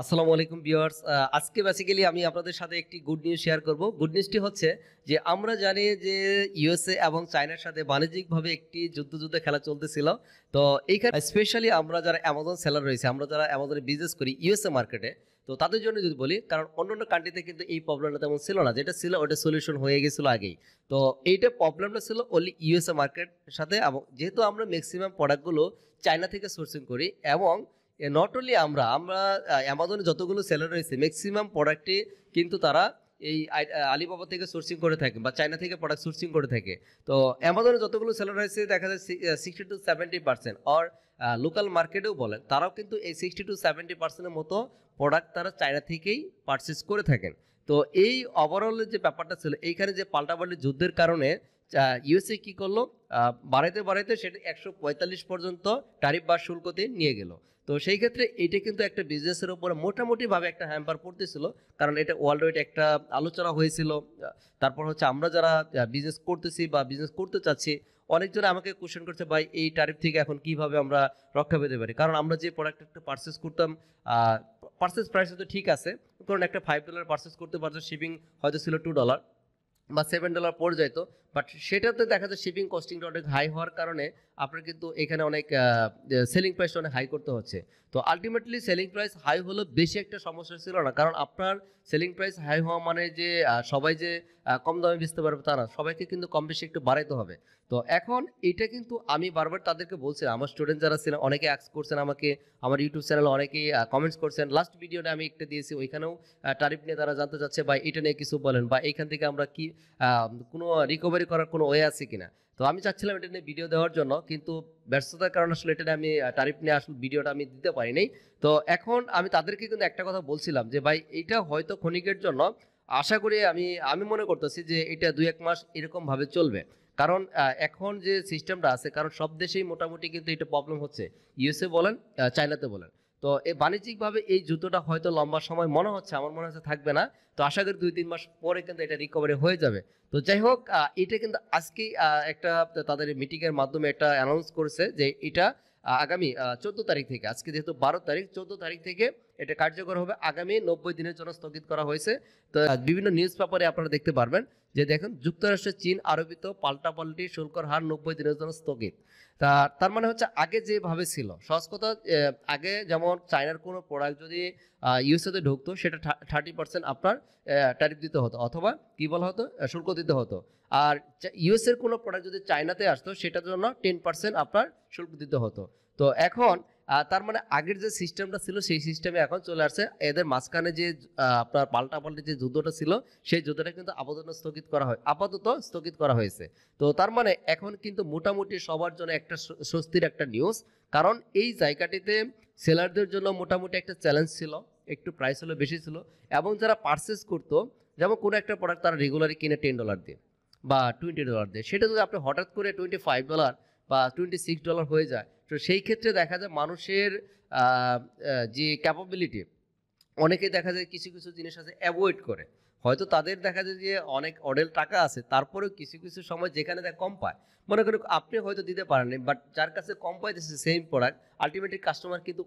আসসালামু আলাইকুম ভিউয়ার্স। আজকে বেসিক্যালি আমি আপনাদের সাথে একটি গুড নিউজ শেয়ার করব। গুড নিউজটি হচ্ছে যে আমরা জানি যে ইউএসএ এবং চায়নার সাথে বাণিজ্যিকভাবে একটি যুদ্ধ খেলা চলতেছিল। তো এইখানে স্পেশালি আমরা যারা অ্যামাজন সেলার রয়েছে, আমরা যারা অ্যামাজনে বিজনেস করি ইউএসএ মার্কেটে, তো তাদের জন্য যদি বলি, কারণ অন্যান্য কান্ট্রিতে কিন্তু এই প্রবলেমটা তেমন ছিল না, যেটা ছিল ওটা সলিউশন হয়ে গেছিল আগেই। তো এইটা প্রবলেমটা ছিল অনলি ইউএসএ মার্কেট সাথে, এবং যেহেতু আমরা ম্যাক্সিমাম প্রোডাক্টগুলো চায়না থেকে সোর্সিং করি, এবং নট অনলি আমরা আমরা অ্যামাজনে যতগুলো সেলার রয়েছে ম্যাক্সিমাম প্রোডাক্টই কিন্তু তারা এই আলিবাবা থেকে সোর্সিং করে থাকে বা চায়না থেকে প্রোডাক্ট সোর্সিং করে থাকে। তো অ্যামাজনে যতগুলো সেলার রয়েছে দেখা যায় 60-70% আর লোকাল মার্কেটেও বলেন তারাও কিন্তু এই 60-70%-এর মতো প্রোডাক্ট তারা চায়না থেকেই পারচেস করে থাকেন। তো এই ওভারঅলের যে ব্যাপারটা ছিল, এইখানে যে পাল্টাপাল্টি যুদ্ধের কারণে ইউএসএ কি করলো, বাড়াইতে বাড়াইতে সেটা 145 পর্যন্ত ট্যারিফ বা শুল্কতে নিয়ে গেল। তো সেই ক্ষেত্রে এটা কিন্তু একটা বিজনেসের উপরে মোটামুটিভাবে একটা হ্যাম্পার পড়তেছিল, কারণ এটা ওয়ার্ল্ড ওয়াইড একটা আলোচনা হয়েছিল। তারপর হচ্ছে আমরা যারা বিজনেস করতেছি বা বিজনেস করতে চাচ্ছি, অনেকজন আমাকে কোশ্চেন করছে, ভাই এই ট্যারিফ থেকে এখন কিভাবে আমরা রক্ষা পেতে পারি। কারণ আমরা যে প্রোডাক্ট একটা পারচেস করতাম, পারচেস প্রাইস তো ঠিক আছে, কারণ একটা $5 পারচেস করতে পারছো, শিপিং হয়তো ছিল $2 বা $7 পড়ে যাইতো, বাট সেটাতে দেখা যায় শিপিং কস্টিংটা অনেক হাই হওয়ার কারণে আপনার কিন্তু এখানে অনেক সেলিং প্রাইসটা অনেক হাই করতে হচ্ছে। তো আলটিমেটলি সেলিং প্রাইস হাই হলো বেশি একটা সমস্যা ছিল না, কারণ আপনার সেলিং প্রাইস হাই হওয়া মানে যে সবাই যে কম দামে বেচতে পারবে তা না, সবাইকে কিন্তু কম বেশি একটু বাড়াইতে হবে। তো এখন এটা কিন্তু আমি বারবার তাদেরকে বলছি, আমার স্টুডেন্ট যারা ছিলেন অনেকে অ্যাক্স করছেন আমাকে, আমার ইউটিউব চ্যানেলে অনেকেই কমেন্টস করছেন। লাস্ট ভিডিওটা আমি একটা দিয়েছি, ওইখানেও ট্যারিফ নিয়ে তারা জানতে চাচ্ছে, বা এটা নিয়ে কিছু বলেন, বা এইখান থেকে আমরা কি কোনো রিকভারি করার কোনো ওয়ে আছে কিনা। তো আমি চাচ্ছিলাম এটা নিয়ে ভিডিও দেওয়ার জন্য, কিন্তু ব্যস্ততার কারণে আসলে এটা নিয়ে আমি ট্যারিফ নিয়ে আসলে ভিডিওটা আমি দিতে পারিনি। তো এখন আমি তাদেরকে কিন্তু একটা কথা বলছিলাম যে ভাই এটা হয়তো ক্ষণিকের জন্য, আশা করি আমি আমি মনে করতেছি যে এটা 2-1 মাস এরকমভাবে চলবে। কারণ এখন যে সিস্টেমটা আছে, কারণ সব দেশেই মোটামুটি কিন্তু এটা প্রবলেম হচ্ছে, ইউএসএ বলেন চায়নাতে বলেন। তো এই বাণিজ্যিকভাবে এই যুদ্ধটা হয়তো লম্বা সময় মনে হচ্ছে, আমার মনে হচ্ছে থাকবে না। তো আশা করি 2-3 মাস পরে কিন্তু এটা রিকভারি হয়ে যাবে। তো যাই হোক, এটা কিন্তু আজকেই একটা তাদের মিটিংয়ের মাধ্যমে একটা অ্যানাউন্স করেছে যে এটা আগামী 14 তারিখ থেকে, আজকে যেহেতু 12 তারিখ, 14 তারিখ থেকে এটা কার্যকর হবে। আগামী 90 দিনের জন্য স্থগিত করা হয়েছে। তো বিভিন্ন নিউজ পেপারে আপনারা দেখতে পারবেন যে দেখেন, যুক্তরাষ্ট্রের চীন আরোপিত পাল্টাপাল্টি শুল্কর হার 90 দিনের জন্য স্থগিত। তার মানে হচ্ছে আগে যেভাবে ছিল, সহজ কথা, আগে যেমন চায়নার কোনো প্রোডাক্ট যদি ইউএসএতে ঢুকতো, সেটা 30% আপনার ট্যারিফ দিতে হতো, অথবা কি বলা হতো, শুল্ক দিতে হতো। আর ইউএসএর কোনো প্রোডাক্ট যদি চায়নাতে আসতো, সেটার জন্য 10% আপনার শুল্ক দিতে হতো। তো এখন তার মানে আগের যে সিস্টেমটা ছিল সেই সিস্টেমে এখন চলে আসছে। এদের মাঝখানে যে আপনার পাল্টাপাল্টি যে যুদ্ধটা ছিল, সেই যুদ্ধটা কিন্তু আপাতত স্থগিত করা হয়েছে। তো তার মানে এখন কিন্তু মোটামুটি সবার জন্য একটা স্বস্তির একটা নিউজ। কারণ এই জায়গাটিতে সেলারদের জন্য মোটামুটি একটা চ্যালেঞ্জ ছিল, একটু প্রাইস হলো বেশি ছিল, এবং যারা পারচেস করতো, যেমন কোনো একটা প্রোডাক্ট তারা রেগুলারই কিনে $10 দিয়ে বা $20 দিয়ে, সেটা যদি আপনি হঠাৎ করে $25 বা $26 হয়ে যায়, তো সেই ক্ষেত্রে দেখা যায় মানুষের যে ক্যাপাবিলিটি, অনেকেই দেখা যায় কিছু কিছু জিনিস আছে অ্যাভয়েড করে। হয়তো তাদের দেখা যায় যে অনেক অডেল টাকা আছে, তারপরেও কিছু কিছু সময় যেখানে তারা কম পায়, মনে করেন আপনি হয়তো দিতে পারেননি, বাট যার কাছে কম পাইতেছে সেম প্রোডাক্ট, আলটিমেটলি কাস্টমার কিন্তু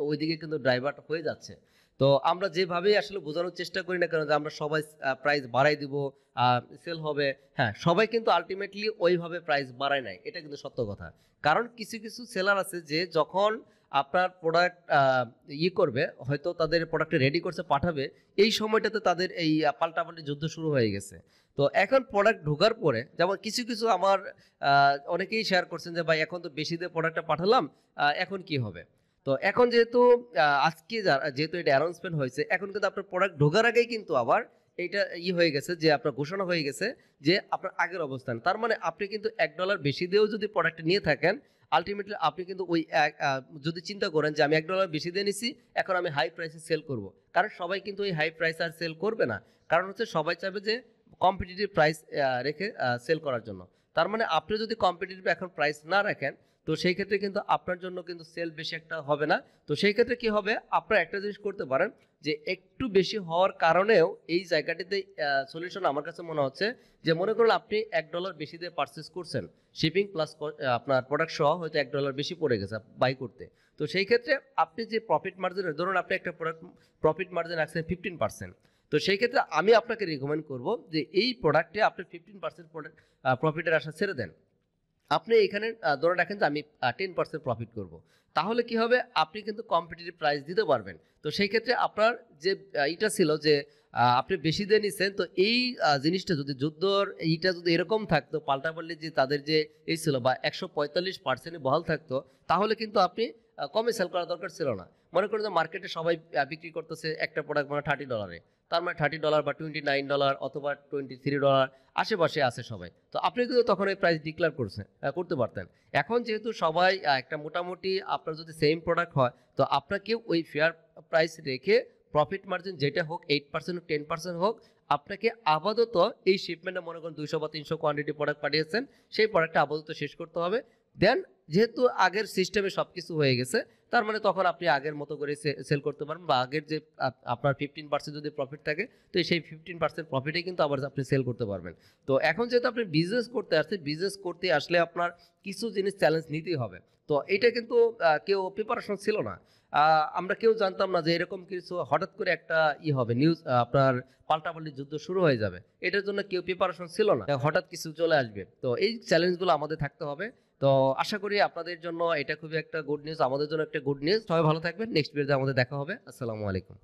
ওইদিকে কিন্তু ড্রাইভার হয়ে যাচ্ছে। তো আমরা যেভাবেই আসলে বোঝানোর চেষ্টা করি না কেন যে আমরা সবাই প্রাইস বাড়াই দিব, সেল হবে, হ্যাঁ, সবাই কিন্তু আলটিমেটলি ওইভাবে প্রাইস বাড়ায় নাই, এটা কিন্তু সত্য কথা। কারণ কিছু কিছু সেলার আছে যে যখন আপনার প্রোডাক্ট করবে, হয়তো তাদের প্রোডাক্টে রেডি করছে পাঠাবে, এই সময়টাতে তাদের এই পাল্টাপাল্টি যুদ্ধ শুরু হয়ে গেছে। তো এখন প্রোডাক্ট ঢোকার পরে, যেমন কিছু কিছু আমার অনেকেই শেয়ার করছেন যে ভাই এখন তো বেশি দিয়ে প্রোডাক্টটা পাঠালাম, এখন কি হবে। তো এখন যেহেতু আজকে যেহেতু এটা অ্যানাউন্সমেন্ট হয়েছে, এখন কিন্তু আপনার প্রোডাক্ট ঢোকার আগেই কিন্তু আবার এইটা হয়ে গেছে যে আপনার ঘোষণা হয়ে গেছে যে আপনার আগের অবস্থান। তার মানে আপনি কিন্তু $1 বেশি দিয়েও যদি প্রোডাক্টটা নিয়ে থাকেন, আলটিমেটলি আপনি কিন্তু ওই যদি চিন্তা করেন যে আমি $1 বেশি দিয়ে নিছি, এখন আমি হাই প্রাইসে সেল করব, কারণ সবাই কিন্তু ওই হাই প্রাইস আর সেল করবে না। কারণ হচ্ছে সবাই চাইবে যে কম্পিটিটিভ প্রাইস রেখে সেল করার জন্য। তার মানে আপনি যদি কম্পিটিটিভ এখন প্রাইস না রাখেন, তো সেই ক্ষেত্রে কিন্তু আপনার জন্য কিন্তু সেল বেশি একটা হবে না। তো সেই ক্ষেত্রে কি হবে, আপনারা একটা জিনিস করতে পারেন যে একটু বেশি হওয়ার কারণেও এই জায়গাটিতে সলিউশন আমার কাছে মনে হচ্ছে যে, মনে করুন আপনি $1 বেশি দিয়ে পারচেস করছেন, শিপিং প্লাস আপনার প্রোডাক্ট সহ হয়তো $1 বেশি পড়ে গেছে বাই করতে। তো সেই ক্ষেত্রে আপনি যে প্রফিট মার্জিন, ধরুন আপনি একটা প্রোডাক্ট প্রফিট মার্জিন রাখছেন 15%, তো সেই ক্ষেত্রে আমি আপনাকে রিকমেন্ড করব যে এই প্রোডাক্টে আপনি 15% প্রফিটের আশা ছেড়ে দেন। আপনি এখানে ধরে রাখেন যে আমি 10% প্রফিট করব, তাহলে কি হবে, আপনি কিন্তু কম্পিটিটিভ প্রাইস দিতে পারবেন। তো সেই ক্ষেত্রে আপনার যে এইটা ছিল যে আপনি বেশি দিয়ে নিছেন, তো এই জিনিসটা যদি যুদ্ধর এইটা যদি এরকম থাকতো পাল্টাপাল্টি, যে তাদের যে এই ছিল বা 145% বহাল থাকতো, তাহলে কিন্তু আপনি কমে সেল করা দরকার ছিল না। মনে করেন যে মার্কেটে সবাই বিক্রি করতেছে একটা প্রোডাক্ট মানে $30, তার মানে $30 বা $29 অথবা $23 আশেপাশে আছে সবাই। তো আপনি কিন্তু তখন এই প্রাইস ডিক্লেয়ার করতে পারতেন। এখন যেহেতু সবাই একটা মোটামুটি, আপনার যদি সেম প্রোডাক্ট হয়, তো আপনাকেও ওই ফেয়ার প্রাইস রেখে প্রফিট মার্জিন যেটা হোক 8% হোক 10% হোক, আপনাকে আপাতত এই শিপমেন্টে মনে করেন 200 বা 300 কোয়ান্টিটি প্রোডাক্ট পাঠিয়েছেন, সেই প্রোডাক্টটা আপাতত শেষ করতে হবে। দেন যেহেতু আগের সিস্টেমে সবকিছু হয়ে গেছে, তার মানে তখন আপনি আগের মতো করে সেল করতে পারবেন, বা আগের যে আপনার 15% যদি প্রফিট থাকে, তো সেই 15% প্রফিটে কিন্তু আবার আপনি সেল করতে পারবেন। তো এখন যেহেতু আপনি বিজনেস করতে আসছেন, বিজনেস করতে আসলে আপনার কিছু জিনিস চ্যালেঞ্জ নিতেই হবে। তো এটা কিন্তু কেউ প্রিপারেশন ছিল না। আমরা কেউ জানতাম না যে এরকম কিছু হঠাৎ করে একটা হবে নিউজ, আপনার পাল্টাপাল্টি যুদ্ধ শুরু হয়ে যাবে। এটার জন্য কেউ প্রিপারেশন ছিল না, হঠাৎ কিছু চলে আসবে। তো এই চ্যালেঞ্জগুলো আমাদের থাকতে হবে। তো আশা করি আপনাদের জন্য এটা খুবই একটা গুড নিউজ, আমাদের জন্য একটা গুড নিউজ। সবাই ভালো থাকবেন, নেক্সট ভিডিওতে আমাদের দেখা হবে। আসসালামু আলাইকুম।